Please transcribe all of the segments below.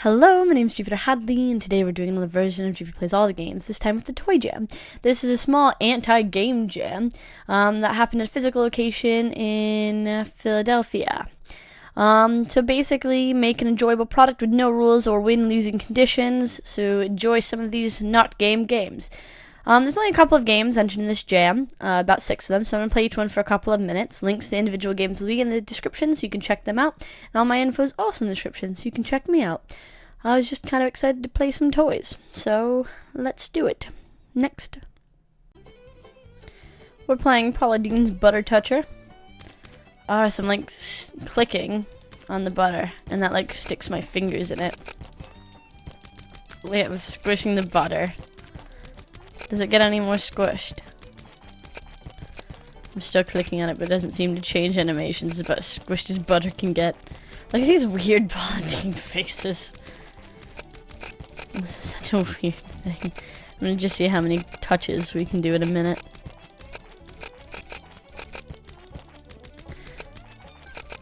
Hello, my name is Jupiter Hadley, and today we're doing another version of Jupi Plays All the Games, this time with the Toy Jam. This is a small anti-game jam that happened at a physical location in Philadelphia. To basically make an enjoyable product with no rules or win-losing conditions, so enjoy some of these not-game games. There's only a couple of games entered in this jam, about 6 of them, so I'm going to play each one for a couple of minutes. Links to individual games will be in the description, so you can check them out. And all my info is also in the description, so you can check me out. I was just kind of excited to play some toys, so let's do it. Next. We're playing Paula Deen's Butter Toucher. So I'm like clicking on the butter, and that like sticks my fingers in it. Wait, I'm squishing the butter. Does it get any more squished? I'm still clicking on it, but it doesn't seem to change animations. It's about as squished as butter can get. Look at these weird Paula Deen faces. This is such a weird thing. I'm gonna just see how many touches we can do in a minute.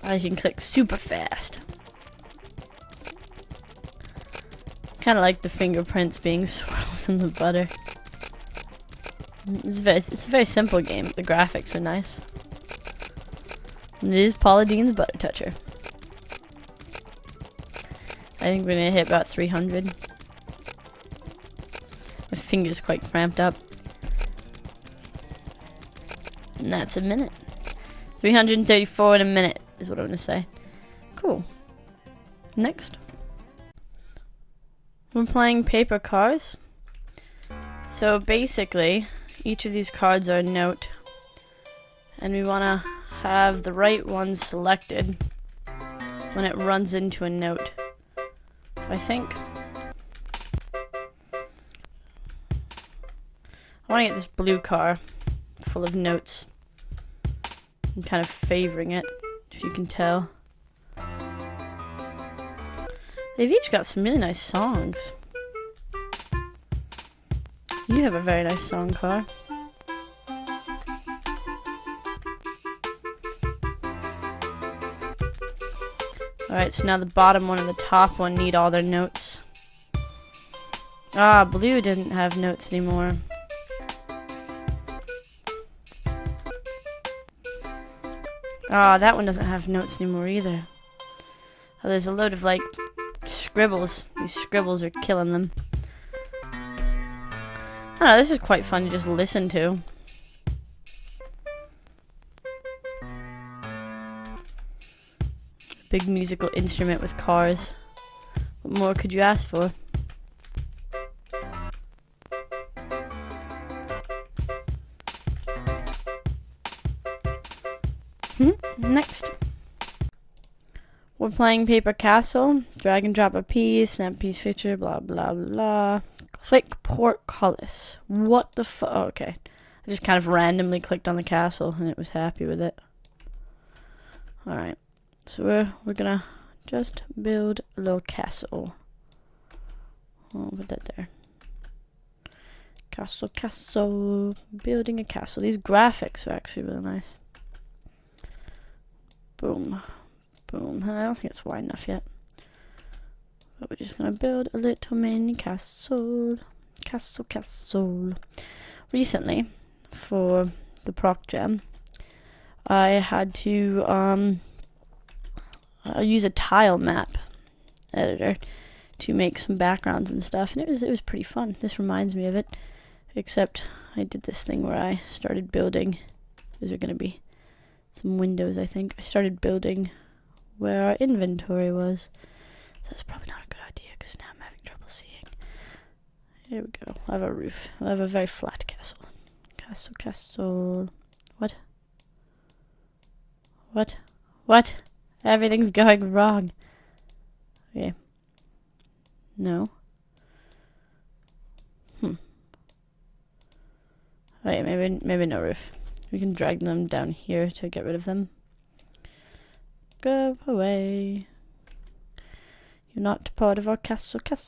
I can click super fast. Kind of like the fingerprints being swirls in the butter. It's a very simple game. The graphics are nice. And it is Paula Deen's Butter Toucher. I think we're gonna hit about 300. My finger's quite cramped up. And that's a minute. 334 in a minute is what I'm gonna say. Cool. Next. We're playing paper cars. So basically, each of these cards are a note. And we wanna have the right one selected when it runs into a note. I think. I want to get this blue car full of notes. I'm kind of favoring it, if you can tell. They've each got some really nice songs. You have a very nice song, car. Alright, so now the bottom one and the top one need all their notes. Blue didn't have notes anymore. That one doesn't have notes anymore either. Oh, there's a load of, like, scribbles. These scribbles are killing them. I don't know, this is quite fun to just listen to. Big musical instrument with cars. What more could you ask for? Next. We're playing Paper Castle. Drag and drop a piece, snap piece feature, blah blah blah. Click portcullis. What the fuck? Oh, okay. I just kind of randomly clicked on the castle and it was happy with it. Alright. So we're gonna just build a little castle. I'll put that there. Castle. Building a castle. These graphics are actually really nice. Boom. Boom. I don't think it's wide enough yet. But we're just gonna build a little mini castle. Castle. Recently, for the proc jam, I had to use a tile map editor to make some backgrounds and stuff, and it was pretty fun. This reminds me of it, except I did this thing where I started building. Those are gonna be some windows, I think. I started building where our inventory was. So that's probably not a good idea because now I'm having trouble seeing. Here we go. I have a roof. I have a very flat castle. Castle. What? Everything's going wrong. Okay. No. Wait, maybe no roof. We can drag them down here to get rid of them. Go away. You're not part of our castle. Put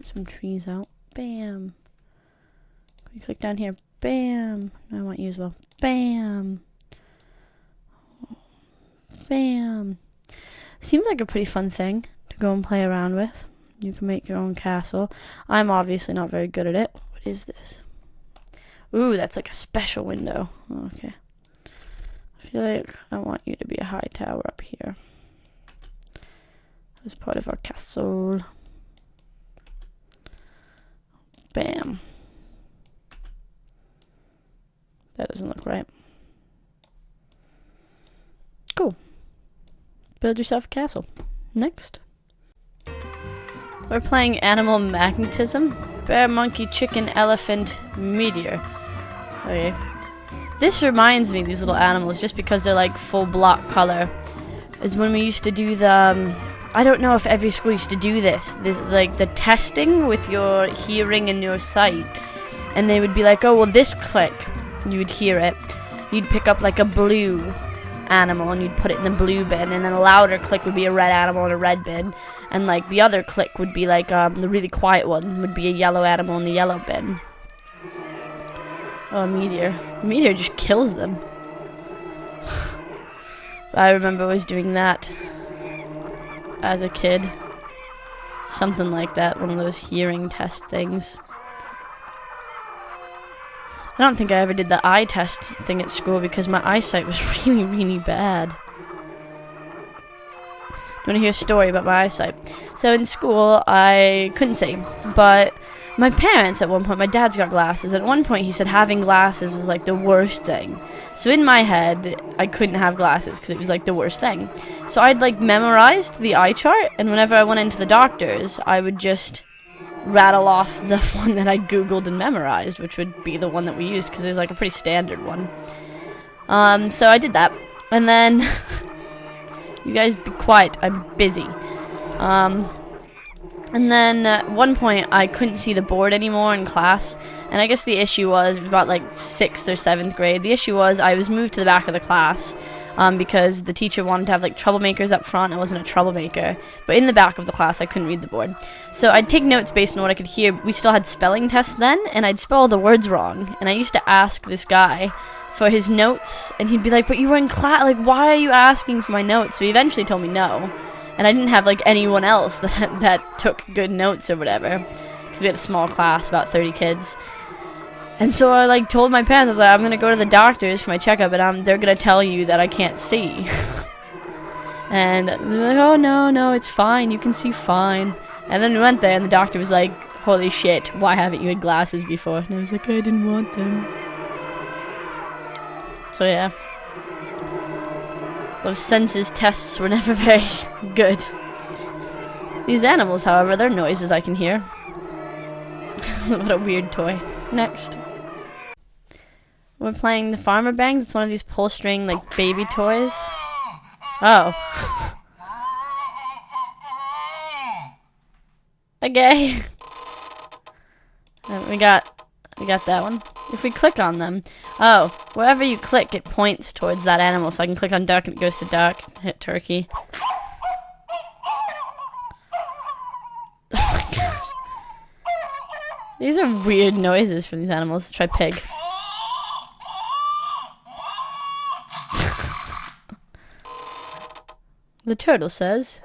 some trees out. Bam. Can we click down here? Bam. I want you as well. Bam. Bam. Seems like a pretty fun thing to to go and play around with. You can make your own castle. I'm obviously not very good at it. What is this? Ooh, that's like a special window. Okay. I feel like I want you to be a high tower up here. As part of our castle. Bam. That doesn't look right. Cool. Build yourself a castle. Next. We're playing animal magnetism. Bear, monkey, chicken, elephant, meteor. Okay. This reminds me, these little animals, just because they're like full block color, is when we used to do the, I don't know if every school used to do this, like the testing with your hearing and your sight. And they would be like, oh, well, this click, you would hear it. You'd pick up like a blue animal and you'd put it in the blue bin, and then a louder click would be a red animal in a red bin, and like the other click would be like the really quiet one would be a yellow animal in the yellow bin. Oh, a meteor. A meteor just kills them. I remember always doing that as a kid. Something like that, one of those hearing test things. I don't think I ever did the eye test thing at school because my eyesight was really, really bad. You want to hear a story about my eyesight? So in school, I couldn't see, but my parents at one point, my dad's got glasses, and at one point he said having glasses was like the worst thing. So in my head, I couldn't have glasses because it was like the worst thing. So I'd like memorized the eye chart, and whenever I went into the doctor's, I would just rattle off the one that I googled and memorized, which would be the one that we used because it was like a pretty standard one. So I did that, and then you guys be quiet, I'm busy. And then at one point I couldn't see the board anymore in class, and I guess the issue was about like 6th or 7th grade. The issue was I was moved to the back of the class because the teacher wanted to have like troublemakers up front. I wasn't a troublemaker, but in the back of the class I couldn't read the board. So I'd take notes based on what I could hear. We still had spelling tests then, and I'd spell the words wrong, and I used to ask this guy for his notes, and he'd be like, but you were in class, like why are you asking for my notes? So he eventually told me no. And I didn't have like anyone else that took good notes or whatever, because we had a small class, about 30 kids. And so I like told my parents, I was like, I'm gonna go to the doctor's for my checkup, and they're gonna tell you that I can't see. And they're like, oh no, it's fine, you can see fine. And then we went there, and the doctor was like, holy shit, why haven't you had glasses before? And I was like, I didn't want them. So yeah. Those senses tests were never very good. These animals, however, their noises I can hear. What a weird toy. Next. We're playing the Farmer Bangs. It's one of these pull string, like, baby toys. Oh. Okay. We got that one. If we click on them, oh, wherever you click, it points towards that animal. So I can click on duck and it goes to duck. Hit turkey. Oh my god. These are weird noises from these animals. Try pig. The turtle says.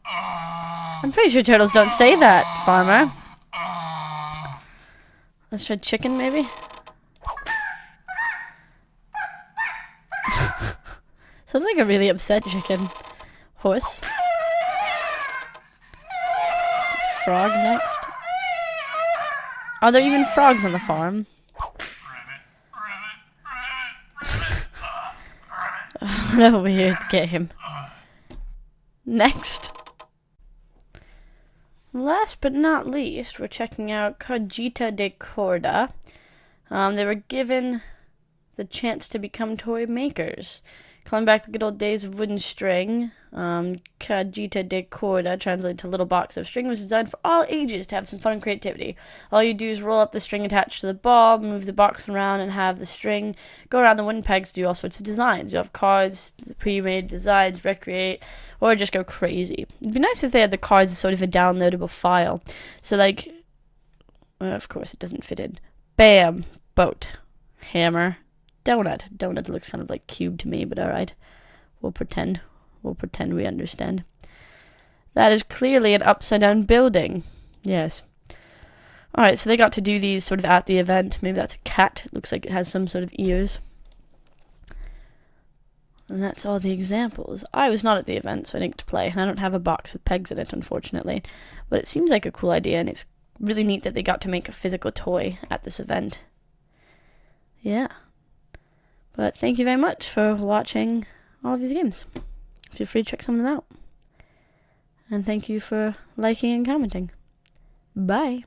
I'm pretty sure turtles don't say that, farmer. Let's try chicken, maybe? Sounds like a really upset chicken. Horse. Frog next. Are there even frogs on the farm? What a weird game. Next. Last but not least, we're checking out Cajita de Corda. They were given the chance to become toy makers. Calling back the good old days of wooden string, Cajita de Corda, translated to little box of string, was designed for all ages to have some fun and creativity. All you do is roll up the string attached to the ball, move the box around, and have the string go around the wooden pegs to do all sorts of designs. You'll have cards, pre-made designs, recreate, or just go crazy. It'd be nice if they had the cards as sort of a downloadable file. So, like, well, of course it doesn't fit in. Bam! Boat. Hammer. Donut. Donut looks kind of like cube to me, but alright. We'll pretend we understand. That is clearly an upside-down building. Yes. Alright, so they got to do these sort of at the event. Maybe that's a cat. It looks like it has some sort of ears. And that's all the examples. I was not at the event, so I didn't get to play. And I don't have a box with pegs in it, unfortunately. But it seems like a cool idea, and it's really neat that they got to make a physical toy at this event. Yeah. But thank you very much for watching all of these games. Feel free to check some of them out. And thank you for liking and commenting. Bye.